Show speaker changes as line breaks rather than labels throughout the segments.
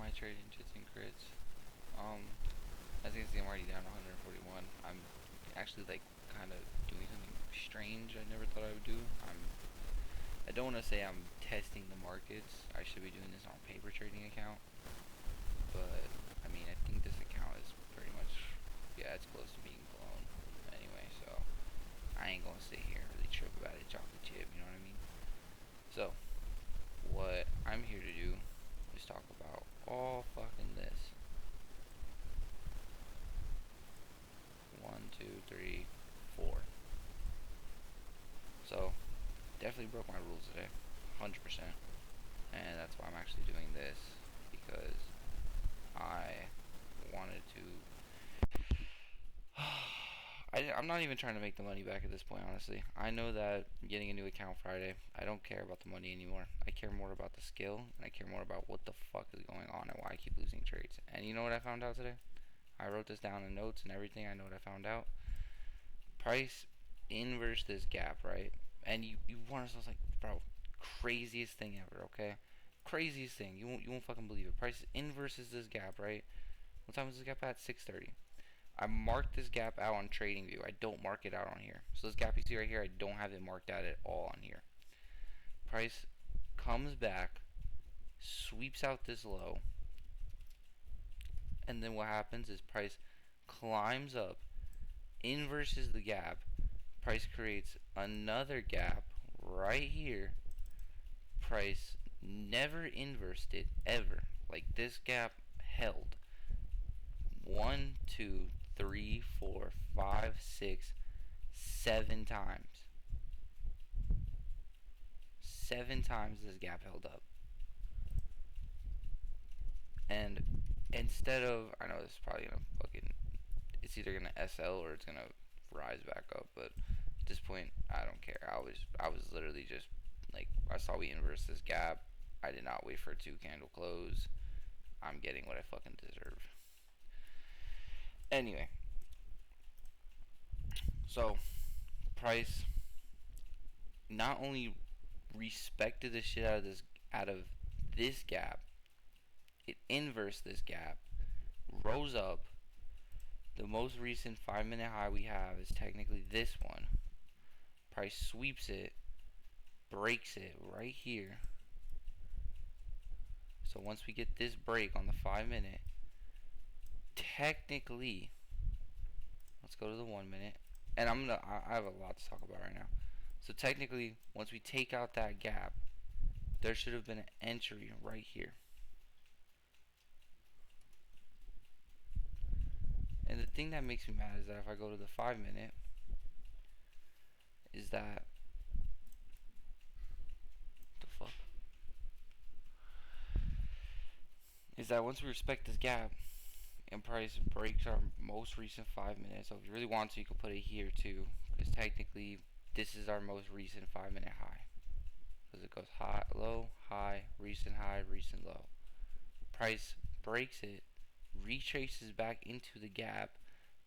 my trading chits and crits. As you can see, I'm already down 141. I'm actually like kind of doing something strange I never thought I would do. I don't want to say I'm testing the markets. I should be doing this on a paper trading account. But I mean, I think this account is pretty much, yeah, it's close to being blown anyway. So I ain't gonna sit here and really trip about it, chocolate chip. You know what I mean? So what I'm here to do is talk about all fucking this. 1, 2, 3, 4. So definitely broke my rules today, 100%, and that's why I'm actually doing this, because I wanted to. I'm not even trying to make the money back at this point, honestly. I know that getting a new account Friday, I don't care about the money anymore. I care more about the skill, and I care more about what the fuck is going on and why I keep losing trades. And you know what I found out today? I wrote this down in notes and everything. I know what I found out. Price inverse this gap, right? And you want to, like, bro, craziest thing ever, okay? Craziest thing. You won't fucking believe it. Price inverses this gap, right? What time is this gap at? 6:30. I marked this gap out on TradingView. I don't mark it out on here. So this gap you see right here, I don't have it marked out at all on here. Price comes back, sweeps out this low, and then what happens is price climbs up, inverses the gap, price creates another gap right here. Price never inversed it ever. Like, this gap held 1, 2, 3, 4, 5, 6, 7 times. 7 times this gap held up. And instead of, I know this is probably gonna fucking, it's either gonna SL or it's gonna rise back up, but at this point I don't care. I was literally just like, I saw we inverse this gap. I did not wait for a 2 candle close. I'm getting what I fucking deserve. Anyway, so price not only respected the shit out of this gap, it inversed this gap, rose up. The most recent 5-minute high we have is technically this one. Price sweeps it, breaks it right here. So once we get this break on the 5-minute, technically, let's go to the 1-minute. And I have a lot to talk about right now. So technically, once we take out that gap, there should have been an entry right here. And the thing that makes me mad is that if I go to the 5-minute, is that, what the fuck? Is that once we respect this gap and price breaks our most recent 5-minute, so if you really want to, you can put it here too, because technically this is our most recent 5-minute high. Because it goes high, low, recent high, recent low. Price breaks it, retraces back into the gap.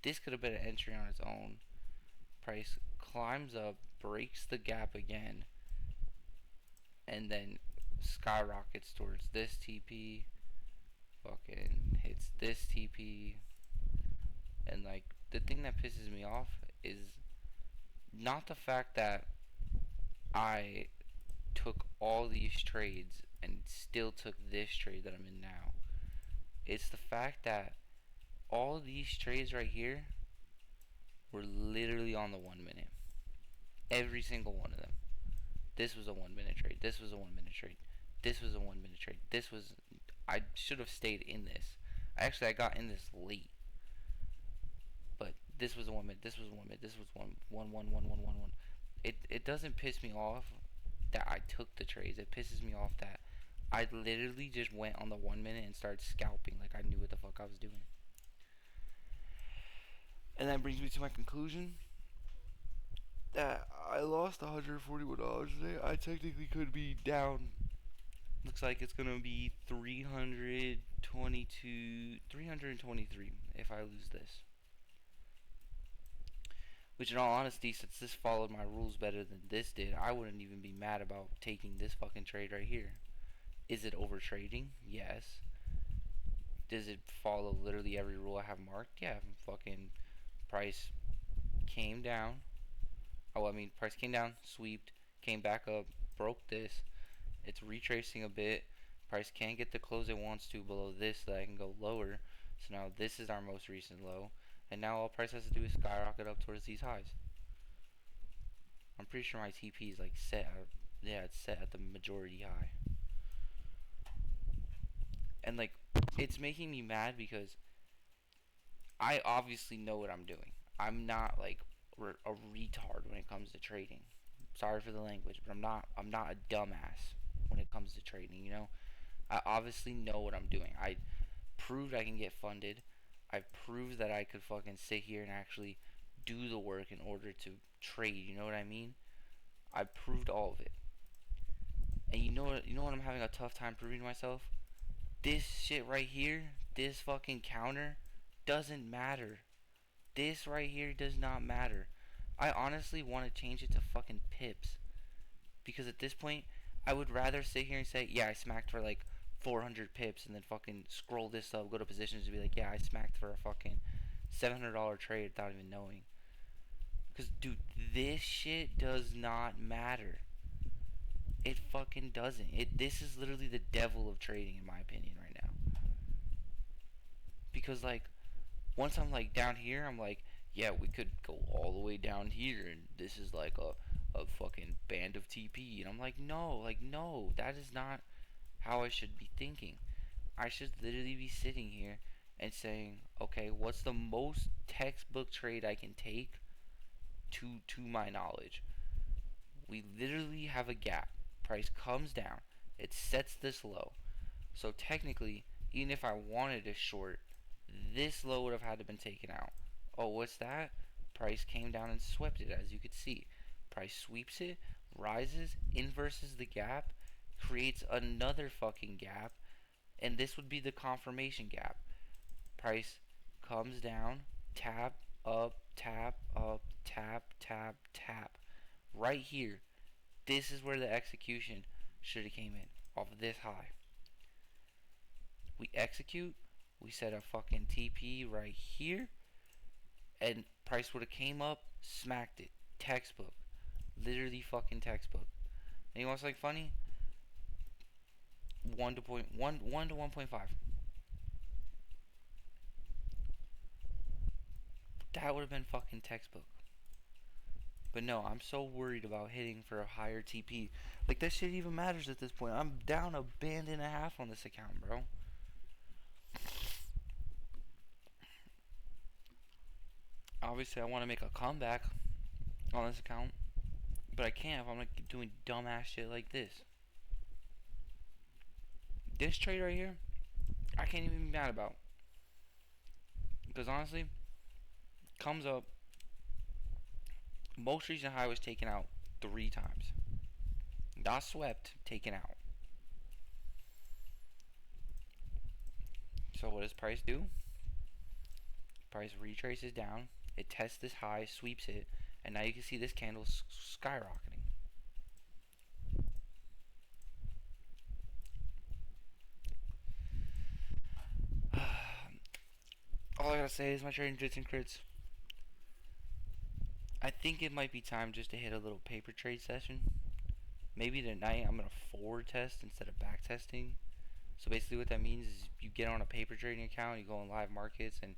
This could have been an entry on its own. Price climbs up, breaks the gap again, and then skyrockets towards this TP. Fucking hits this TP. And like, the thing that pisses me off is not the fact that I took all these trades and still took this trade that I'm in now. It's the fact that all these trades right here were literally on the 1-minute. Every single one of them. This was a 1-minute trade. This was a 1-minute trade. This was a 1-minute trade. This was, I should have stayed in this. I got in this late. But this was a 1-minute. This was a 1-minute. This was one. It doesn't piss me off that I took the trades. It pisses me off that I literally just went on the 1-minute and started scalping like I knew what the fuck I was doing. And that brings me to my conclusion that I lost $141 today. I technically could be down. Looks like it's gonna be 323 if I lose this. Which, in all honesty, since this followed my rules better than this did, I wouldn't even be mad about taking this fucking trade right here. Is it over trading? Yes. Does it follow literally every rule I have marked? Yeah, fucking price came down. Oh, I mean, price came down, sweeped, came back up, broke this. It's retracing a bit. Price can't get the close it wants to below this, so that I can go lower. So now this is our most recent low. And now all price has to do is skyrocket up towards these highs. I'm pretty sure my TP is like set at, yeah, it's set at the majority high. And like, it's making me mad because I obviously know what I'm doing. I'm not like a retard when it comes to trading. Sorry for the language, but I'm not a dumbass when it comes to trading, you know? I obviously know what I'm doing. I proved I can get funded. I proved that I could fucking sit here and actually do the work in order to trade, you know what I mean? I proved all of it. And you know what I'm having a tough time proving to myself? This shit right here, this fucking counter doesn't matter. This right here does not matter. I honestly want to change it to fucking pips. Because at this point, I would rather sit here and say, yeah, I smacked for like 400 pips and then fucking scroll this up, go to positions and be like, yeah, I smacked for a fucking $700 trade without even knowing. Because, dude, this shit does not matter. It fucking doesn't. This is literally the devil of trading, in my opinion, right now. Because, like, once I'm like down here, I'm like, yeah, we could go all the way down here, and this is like a fucking band of TP, and I'm like, no, that is not how I should be thinking. I should literally be sitting here and saying, okay, what's the most textbook trade I can take to my knowledge? We literally have a gap. Price comes down. It sets this low. So technically, even if I wanted to short, this low would have had to been taken out. Oh, what's that? Price came down and swept it, as you could see. Price sweeps it, rises, inverses the gap, creates another fucking gap, and this would be the confirmation gap. Price comes down, tap, up, tap, up, tap, tap, tap. Right here, this is where the execution should have came in, off of this high. We execute, we set a fucking TP right here, and price would have came up, smacked it. Textbook. Literally fucking textbook. And you want something funny? 1 to 1.5. That would have been fucking textbook. But no, I'm so worried about hitting for a higher TP. Like, that shit even matters at this point. I'm down a band and a half on this account, bro. Obviously, I want to make a comeback on this account. But I can't if I'm like doing dumbass shit like this. This trade right here, I can't even be mad about. Because honestly, comes up, most recent high was taken out 3 times. Not swept, taken out. So what does price do? Price retraces down. It tests this high, sweeps it, and now you can see this candle skyrocketing. All I gotta say is my trading jits and crits. I think it might be time just to hit a little paper trade session. Maybe tonight I'm gonna forward test instead of back testing. So basically what that means is you get on a paper trading account, you go on live markets, and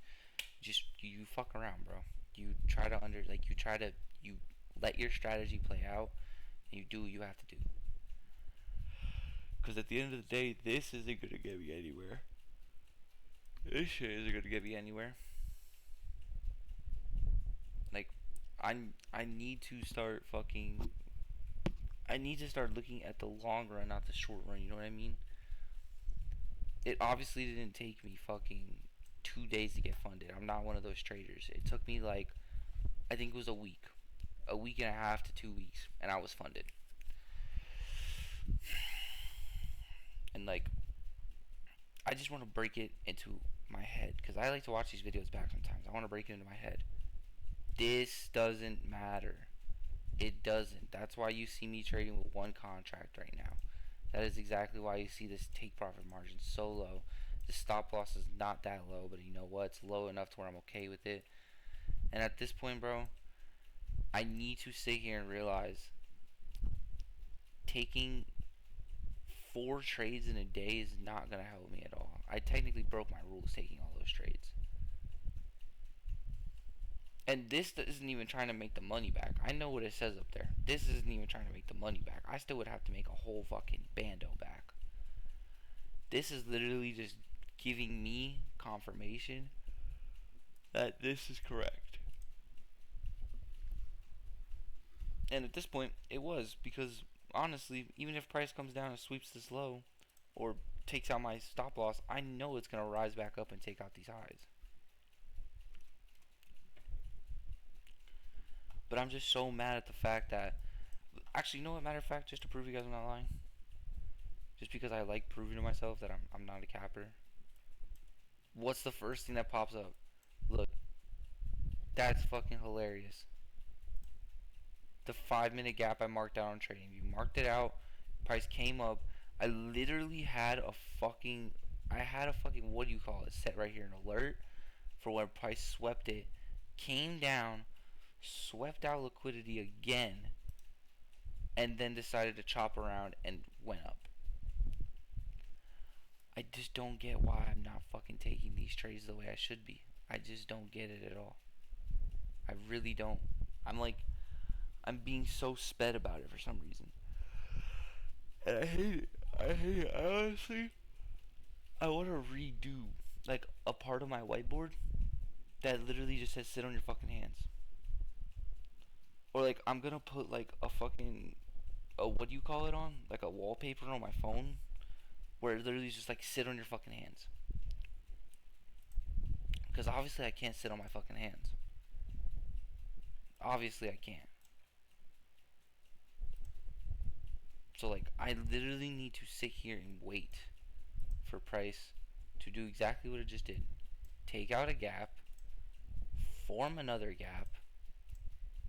just you fuck around, bro. You try to you let your strategy play out, and you do what you have to do. Because at the end of the day, this isn't gonna get me anywhere. This shit isn't gonna get me anywhere. Like, I need to start fucking. I need to start looking at the long run, not the short run. You know what I mean? It obviously didn't take me fucking 2 days to get funded. I'm not one of those traders. It took me like, I think it was a week and a half to 2 weeks, and I was funded. And like, I just want to break it into my head because I like to watch these videos back sometimes. I want to break it into my head. This doesn't matter. It doesn't. That's why you see me trading with one contract right now. That is exactly why you see this take profit margin so low. The stop loss is not that low, but you know what? It's low enough to where I'm okay with it. And at this point, bro, I need to sit here and realize taking 4 trades in a day is not gonna help me at all. I technically broke my rules taking all those trades. And this isn't even trying to make the money back. I know what it says up there. This isn't even trying to make the money back. I still would have to make a whole fucking bando back. This is literally just giving me confirmation that this is correct. And at this point, it was, because honestly, even if price comes down and sweeps this low or takes out my stop loss, I know it's going to rise back up and take out these highs. But I'm just so mad at the fact that, actually, you know what, matter of fact, just to prove you guys I'm not lying, just because I like proving to myself that I'm not a capper, what's the first thing that pops up? Look, that's fucking hilarious. The 5 minute gap I marked out on TradingView. Marked it out, price came up. I literally had a fucking, what do you call it, set right here, an alert for when price swept it, came down, swept out liquidity again, and then decided to chop around and went up. I just don't get why I'm not fucking taking these trades the way I should be. I just don't get it at all. I really don't. I'm being so sped about it for some reason. And I hate it. I hate it. I honestly, I want to redo like a part of my whiteboard that literally just says sit on your fucking hands. Or like I'm gonna put like a fucking, what do you call it on? Like a wallpaper on my phone where it literally is just like sit on your fucking hands. Because obviously I can't sit on my fucking hands. Obviously I can't. So like I literally need to sit here and wait for price to do exactly what it just did. Take out a gap, form another gap,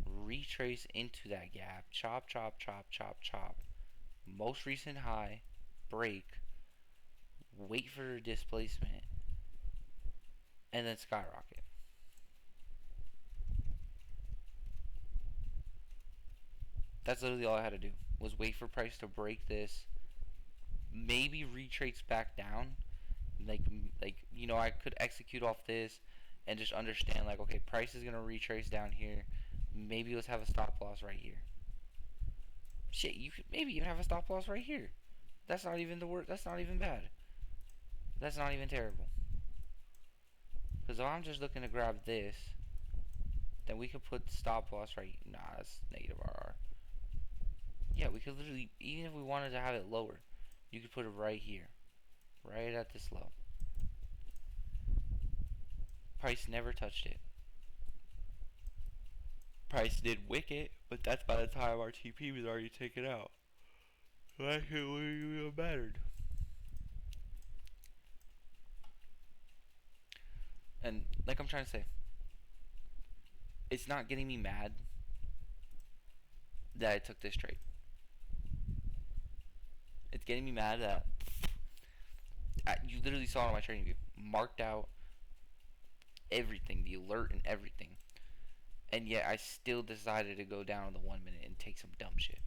retrace into that gap, chop, chop, chop, chop, chop. Most recent high, break, wait for a displacement, and then skyrocket. That's literally all I had to do, was wait for price to break this, maybe retrace back down, like you know, I could execute off this and just understand like, okay, price is gonna retrace down here, maybe let's have a stop loss right here. Shit, you could maybe even have a stop loss right here. That's not even the word. That's not even bad. That's not even terrible. Because if I'm just looking to grab this, then we could put stop loss right. Nah, that's negative RR. Yeah, we could literally, even if we wanted to have it lower, you could put it right here, right at this low. Price never touched it. Price did wick it, but that's by the time our TP was already taken out. So that shit wouldn't even mattered. And like I'm trying to say, it's not getting me mad that I took this trade. It's getting me mad that you literally saw it on my trading view, marked out everything, the alert and everything, and yet I still decided to go down on the 1 minute and take some dumb shit.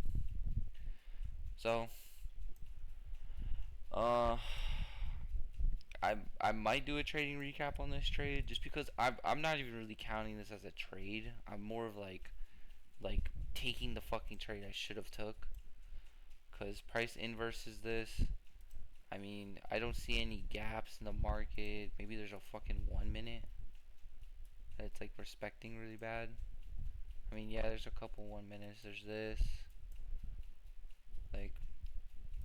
So, I might do a trading recap on this trade just because I'm not even really counting this as a trade. I'm more of like taking the fucking trade I should have took, because price inverses this. I mean, I don't see any gaps in the market. Maybe there's a fucking 1 minute that's like respecting really bad. I mean, yeah, there's a couple 1 minutes. There's this. Like,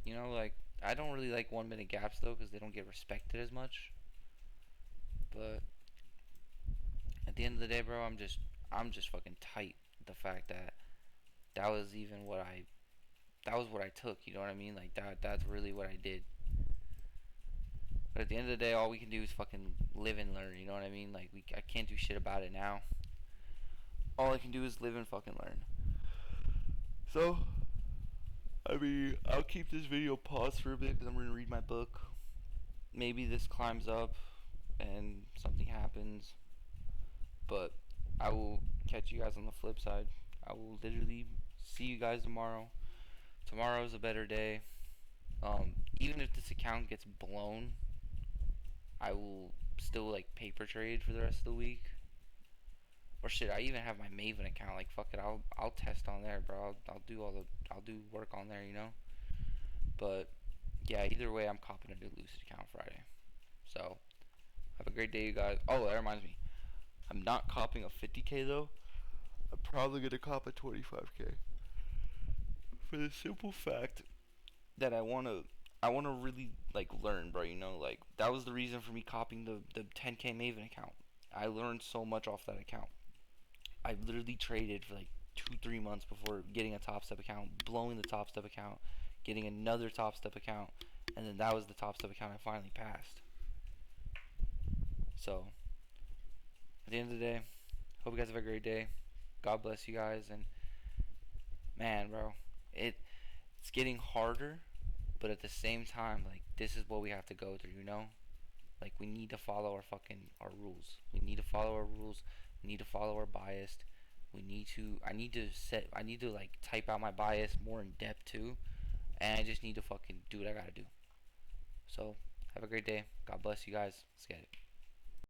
you know, like, I don't really like 1 minute gaps though, because they don't get respected as much. But at the end of the day, bro, I'm just fucking tight with the fact that that was even what that was what I took. You know what I mean? Like that's really what I did. But at the end of the day, all we can do is fucking live and learn. You know what I mean? Like I can't do shit about it now. All I can do is live and fucking learn. So, I mean, I'll keep this video paused for a bit because I'm gonna read my book. maybe this climbs up and something happens, but I will catch you guys on the flip side. I will literally see you guys tomorrow. Tomorrow's a better day. Even if this account gets blown, I will still like paper trade for the rest of the week. Or shit, I even have my Maven account. Like fuck it, I'll test on there, bro. I'll do I'll do work on there, you know. But yeah, either way, I'm copping a new Lucid account Friday. So have a great day, you guys. Oh, that reminds me, I'm not copping a 50k though. I'm probably gonna cop a 25k for the simple fact that I wanna really like learn, bro. You know, like that was the reason for me copying the 10k Maven account. I learned so much off that account. I literally traded for like 2 3 months before getting a Top Step account, blowing the Top Step account, getting another Top Step account, and then that was the Top Step account I finally passed. So at the end of the day, hope you guys have a great day. God bless you guys, and man, bro, it's getting harder, but at the same time, like this is what we have to go through, you know? Like we need to follow our rules. We need to follow our rules. We need to follow our bias. We need to I need to like type out my bias more in depth too. And I just need to fucking do what I gotta do. So have a great day. God bless you guys. Let's get it.